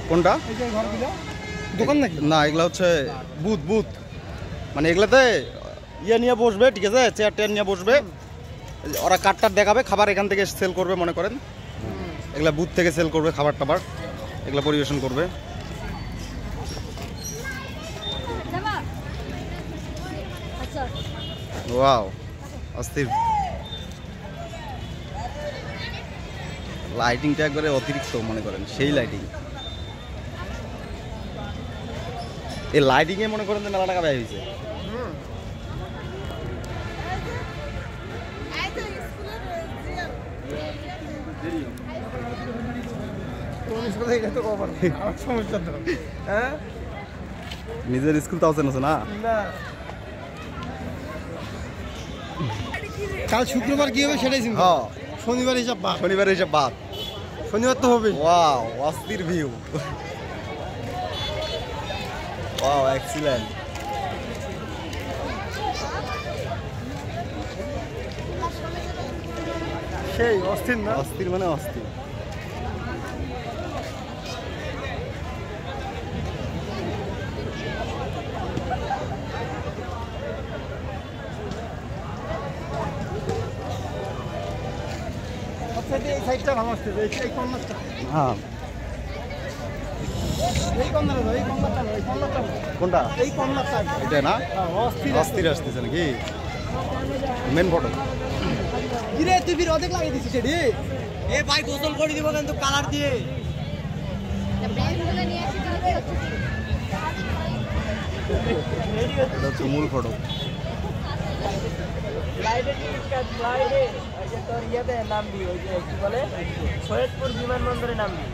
কোনটা দোকান নাকি? না, এগুলা হচ্ছে বুথ বুথ, মানে এগুলাতে ইয়ে নিয়ে বসবে, ঠিক আছে, চেয়ার টেয়ার নিয়ে বসবে, ওরা কার্ডটার দেখাবে, খাবার এখান থেকে সেল করবে, মনে করেন এগুলা বুথ থেকে সেল করবে, খাবার টাবার এগুলা পরিবেশন করবে। ওয়াও, অস্থির। লাইটিংটা একবারে অতিরিক্ত, মনে করেন সেই লাইটিং। এই লাইটিং এ মনে করেন যে মেলা টাকা ব্যয় হয়েছে। নিজের স্কুল তো আছে না? কাল শুক্রবার কি হবে সেটাই চিন্তা। হ্যাঁ, শনিবার হিসাব বাদ। শনিবার হিসাব বাদ, শনিবার তো হবে। ওয়াও, অস্থির ভিউ। Wow, excellent. সেই অস্থির না? অস্থির মানে অস্থির। এই সাইডটা ভালো আসছে, এই কর্নারটা। হ্যাঁ, এই কর্নারটা, এই কর্নারটা, এই কর্নারটা। কোনটা? এই কর্নারটা। এটা না? অস্থির অস্থির আসতেছে নাকি? Main photo. কিরে তুই ফির অর্ধেক লাগিয়ে দিছিস রে? এ ভাই গোসল করে দিব কিন্তু কালার দিয়ে। এটা হচ্ছে মূল ফটো। নামবি ওই যে কি বলে সৈয়দপুর বিমানবন্দরে নামবি।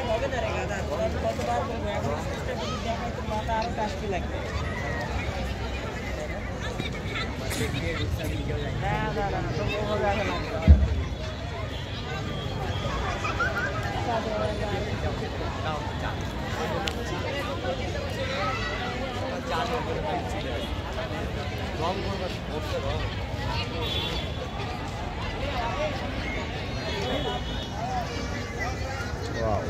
হবে না রে গাদা, কতবার বলবো, এখন চেষ্টা করবি দেখাই, তোর মাথা আরো কাশতে লাগবে। না না না, তো ওভাবে আসা লাগবে। ওয়াও।